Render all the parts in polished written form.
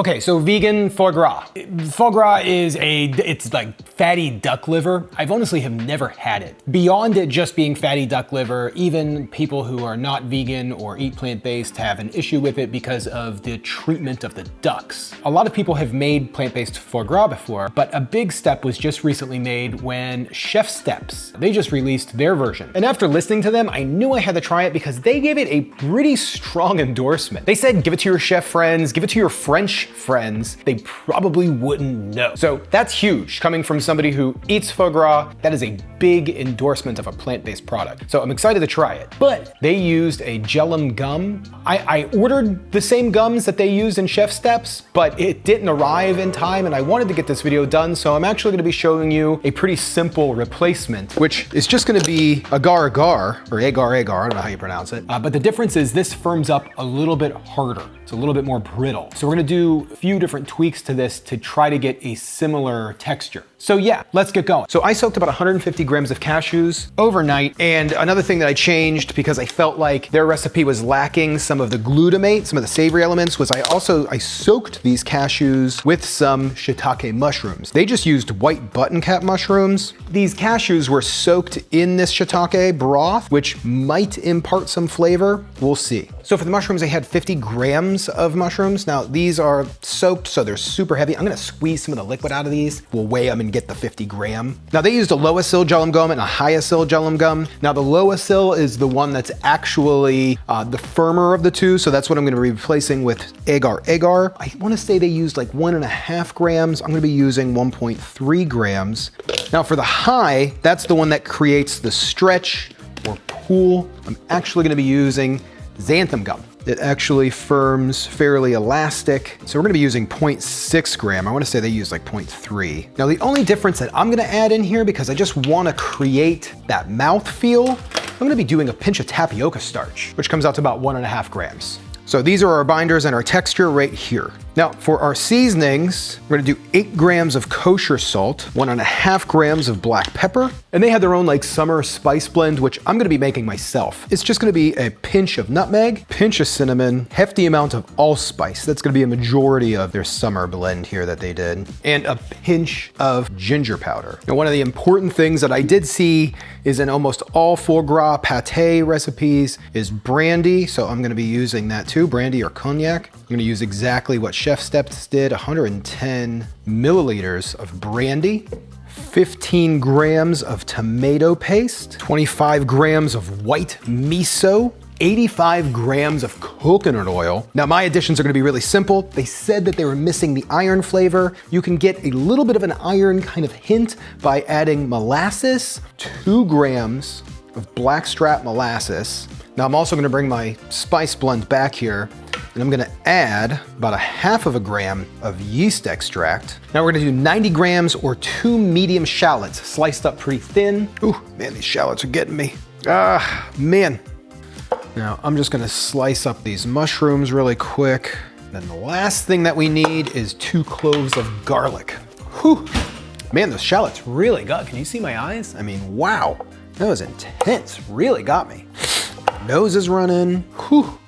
Okay, so vegan foie gras. Foie gras is it's like fatty duck liver. I've honestly have never had it. Beyond it just being fatty duck liver, even people who are not vegan or eat plant-based have an issue with it because of the treatment of the ducks. A lot of people have made plant-based foie gras before, but a big step was just recently made when Chef Steps, they just released their version. And after listening to them, I knew I had to try it because they gave it a pretty strong endorsement. They said, give it to your chef friends, give it to your French friends, they probably wouldn't know. So that's huge. Coming from somebody who eats foie gras, that is a big endorsement of a plant-based product. So I'm excited to try it. But they used a gelum gum. I ordered the same gums that they used in Chef Steps, but it didn't arrive in time and I wanted to get this video done, so I'm actually gonna be showing you a pretty simple replacement, which is just gonna be agar-agar, or agar-agar, I don't know how you pronounce it. But the difference is this firms up a little bit harder. It's a little bit more brittle. So we're gonna do a few different tweaks to this to try to get a similar texture. So yeah, let's get going. So I soaked about 150 grams of cashews overnight. And another thing that I changed because I felt like their recipe was lacking some of the glutamate, some of the savory elements, was I soaked these cashews with some shiitake mushrooms. They just used white button cap mushrooms. These cashews were soaked in this shiitake broth, which might impart some flavor. We'll see. So for the mushrooms, I had 50 grams of mushrooms. Now these are soaked, so they're super heavy. I'm gonna squeeze some of the liquid out of these. We'll weigh them and get the 50 gram. Now they used a low acyl gelum gum and a high acyl gelum gum. Now the low acyl is the one that's actually the firmer of the two, so that's what I'm gonna be replacing with agar-agar. I wanna say they used like 1.5 grams. I'm gonna be using 1.3 grams. Now for the high, that's the one that creates the stretch or pool. I'm actually gonna be using xanthan gum. It actually firms fairly elastic. So we're gonna be using 0.6 gram. I wanna say they use like 0.3. Now the only difference that I'm gonna add in here, because I just wanna create that mouth feel, I'm gonna be doing a pinch of tapioca starch, which comes out to about 1.5 grams. So these are our binders and our texture right here. Now for our seasonings, we're gonna do 8 grams of kosher salt, 1.5 grams of black pepper, and they had their own like summer spice blend, which I'm gonna be making myself. It's just gonna be a pinch of nutmeg, pinch of cinnamon, hefty amount of allspice. That's gonna be a majority of their summer blend here that they did, and a pinch of ginger powder. Now one of the important things that I did see is in almost all foie gras pate recipes is brandy, so I'm gonna be using that too, brandy or cognac. I'm gonna use exactly what Chef Steps did, 110 milliliters of brandy, 15 grams of tomato paste, 25 grams of white miso, 85 grams of coconut oil. Now my additions are gonna be really simple. They said that they were missing the iron flavor. You can get a little bit of an iron kind of hint by adding molasses, 2 grams of blackstrap molasses. Now I'm also gonna bring my spice blend back here, and I'm gonna add about 1/2 gram of yeast extract. Now we're gonna do 90 grams or 2 medium shallots, sliced up pretty thin. Ooh, man, these shallots are getting me. Ah, man. Now I'm just gonna slice up these mushrooms really quick. Then the last thing that we need is 2 cloves of garlic. Whew. Man, those shallots really got, can you see my eyes? I mean, wow, that was intense, really got me. Nose is running, whew.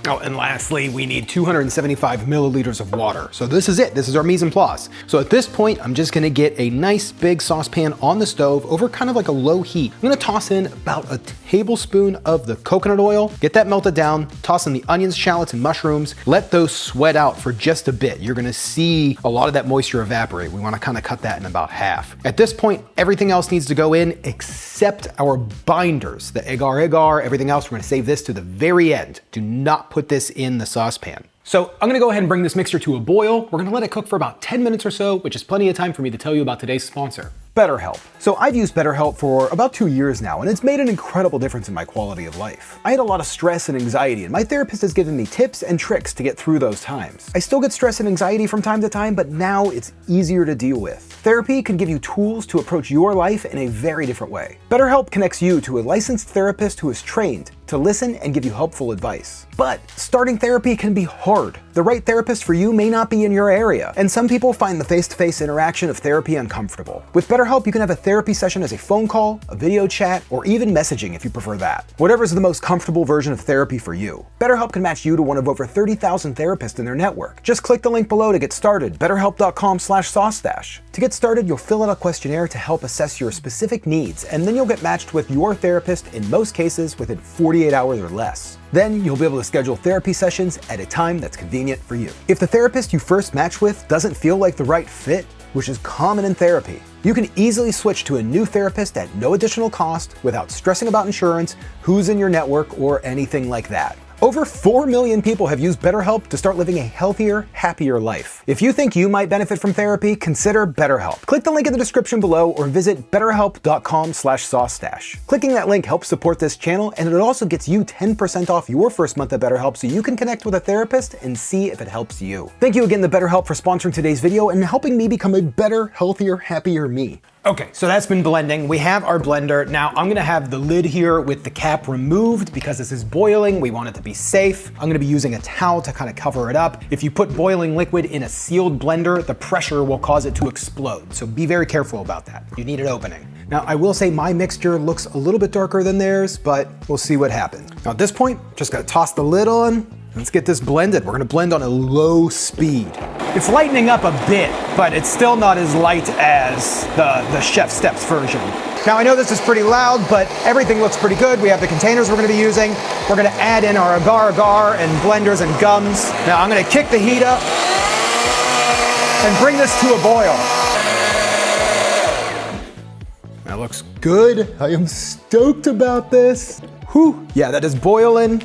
Oh, and lastly, we need 275 milliliters of water. So this is it, this is our mise en place. So at this point, I'm just gonna get a nice big saucepan on the stove over kind of like a low heat. I'm gonna toss in about a tablespoon of the coconut oil, get that melted down, toss in the onions, shallots, and mushrooms, let those sweat out for just a bit. You're gonna see a lot of that moisture evaporate. We wanna kind of cut that in about half. At this point, everything else needs to go in except our binders, the agar-agar, everything else. We're gonna save this to the very end. Do not put this in the saucepan. So I'm gonna go ahead and bring this mixture to a boil. We're gonna let it cook for about 10 minutes or so, which is plenty of time for me to tell you about today's sponsor, BetterHelp. So I've used BetterHelp for about 2 years now, and it's made an incredible difference in my quality of life. I had a lot of stress and anxiety, and my therapist has given me tips and tricks to get through those times. I still get stress and anxiety from time to time, but now it's easier to deal with. Therapy can give you tools to approach your life in a very different way. BetterHelp connects you to a licensed therapist who is trained to listen and give you helpful advice. But starting therapy can be hard. The right therapist for you may not be in your area, and some people find the face-to-face interaction of therapy uncomfortable. With BetterHelp, you can have a therapy session as a phone call, a video chat, or even messaging if you prefer that. Whatever's the most comfortable version of therapy for you. BetterHelp can match you to one of over 30,000 therapists in their network. Just click the link below to get started, betterhelp.com/Saucestache. To get started, you'll fill out a questionnaire to help assess your specific needs, and then you'll get matched with your therapist in most cases within 48 hours or less. Then you'll be able to schedule therapy sessions at a time that's convenient for you. If the therapist you first match with doesn't feel like the right fit, which is common in therapy, you can easily switch to a new therapist at no additional cost without stressing about insurance, who's in your network, or anything like that. Over 4 million people have used BetterHelp to start living a healthier, happier life. If you think you might benefit from therapy, consider BetterHelp. Click the link in the description below or visit betterhelp.com/Saucestache. Clicking that link helps support this channel, and it also gets you 10% off your first month of BetterHelp so you can connect with a therapist and see if it helps you. Thank you again to BetterHelp for sponsoring today's video and helping me become a better, healthier, happier me. Okay, so that's been blending. We have our blender. Now I'm gonna have the lid here with the cap removed because this is boiling. We want it to be safe. I'm gonna be using a towel to kind of cover it up. If you put boiling liquid in a sealed blender, the pressure will cause it to explode. So be very careful about that. You need it opening. Now I will say my mixture looks a little bit darker than theirs, but we'll see what happens. Now at this point, just gotta toss the lid on. Let's get this blended. We're gonna blend on a low speed. It's lightening up a bit, but it's still not as light as the Chef Steps version. Now I know this is pretty loud, but everything looks pretty good. We have the containers we're gonna be using. We're gonna add in our agar-agar and blenders and gums. Now I'm gonna kick the heat up and bring this to a boil. That looks good. I am stoked about this. Whew. Yeah, that is boiling.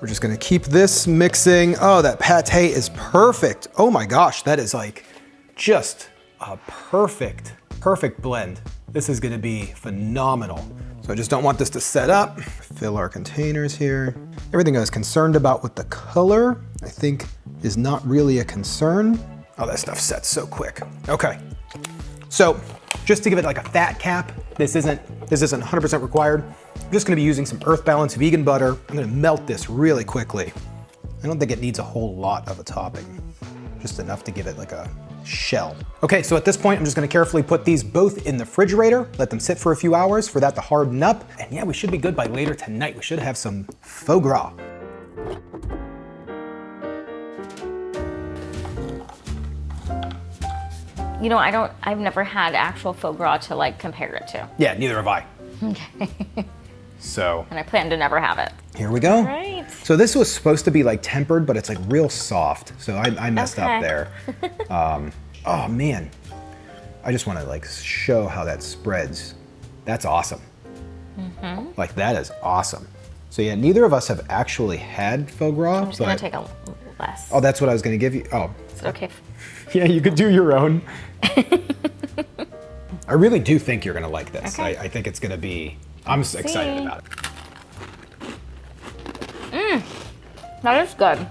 We're just gonna keep this mixing. Oh, that pate is perfect. Oh my gosh, that is like just a perfect blend. This is gonna be phenomenal. So I just don't want this to set up. Fill our containers here. Everything I was concerned about with the color, I think is not really a concern. Oh, that stuff sets so quick. Okay, so just to give it like a fat cap, this isn't 100% required. I'm just gonna be using some Earth Balance vegan butter. I'm gonna melt this really quickly. I don't think it needs a whole lot of a topping, just enough to give it like a shell. Okay, so at this point, I'm just gonna carefully put these both in the refrigerator, let them sit for a few hours for that to harden up. And yeah, we should be good by later tonight. We should have some foie gras. You know, I've never had actual foie gras to like compare it to. Yeah, neither have I. Okay. So. And I plan to never have it. Here we go. Right. So this was supposed to be like tempered, but it's like real soft. So I messed up there. Oh man. I just want to like show how that spreads. That's awesome. Mm-hmm. Like that is awesome. So yeah, neither of us have actually had foie gras. I'm just gonna take a less. Oh, that's what I was gonna give you. Oh. Is it okay? Yeah, you could do your own. I really do think you're gonna like this. Okay. I think it's gonna be, I'm excited about it. That is good.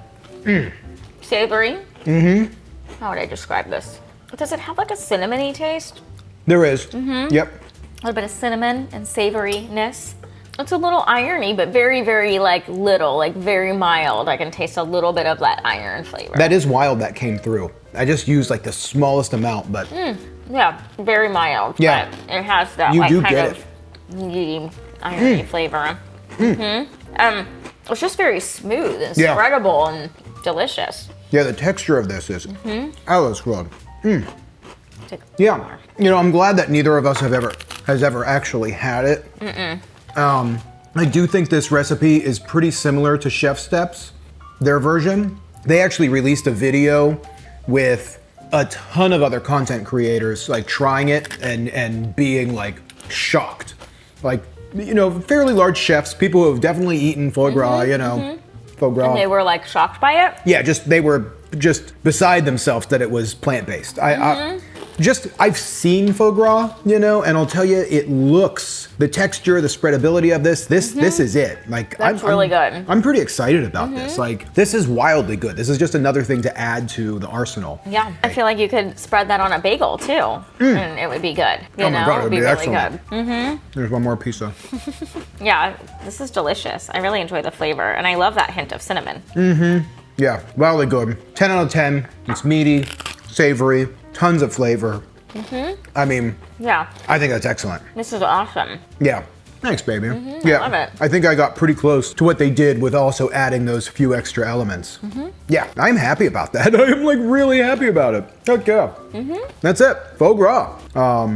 Savory. Mm-hmm. How would I describe this? Does it have like a cinnamony taste? There is. Mm-hmm. Yep. A little bit of cinnamon and savoriness. It's a little irony, but very, very like little, like very mild. I can taste a little bit of that iron flavor. That is wild that came through. I just used like the smallest amount, but. Yeah, very mild. Yeah. But it has that you like do kind get of meaty, irony flavor. It's just very smooth and spreadable and delicious. Yeah, the texture of this is, oh, that's good. Yeah, you know, I'm glad that neither of us has ever actually had it. I do think this recipe is pretty similar to Chef Steps, their version. They actually released a video with a ton of other content creators like trying it and being like shocked. Like, you know, fairly large chefs, people who have definitely eaten foie gras, you know, foie gras. And they were like shocked by it? Yeah, they were just beside themselves that it was plant-based. I've seen foie gras, you know, and I'll tell you, it looks, the texture, the spreadability of this is it. Like, That's really good. I'm pretty excited about this. Like, this is wildly good. This is just another thing to add to the arsenal. Yeah, I feel like you could spread that on a bagel too, and it would be good. You know, my God, it would be really excellent. good. There's one more piece of. Yeah, this is delicious. I really enjoy the flavor, and I love that hint of cinnamon. Yeah, wildly good. 10 out of 10. It's meaty, savory, tons of flavor. I mean, Yeah, I think that's excellent. this is awesome. Yeah. Thanks, baby. Yeah, love it. I think I got pretty close to what they did with also adding those few extra elements. Yeah, I'm happy about that. I'm like really happy about it. Heck yeah. That's it. Foie gras.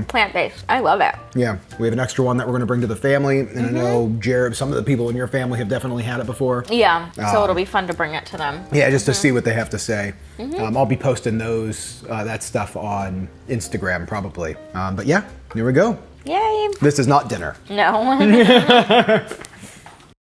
Plant-based. I love it. Yeah, we have an extra one that we're gonna bring to the family, and I know Jared, some of the people in your family have definitely had it before. Yeah, so it'll be fun to bring it to them. Yeah, just to see what they have to say. I'll be posting that stuff on Instagram probably. But yeah, here we go. Yay. This is not dinner. No.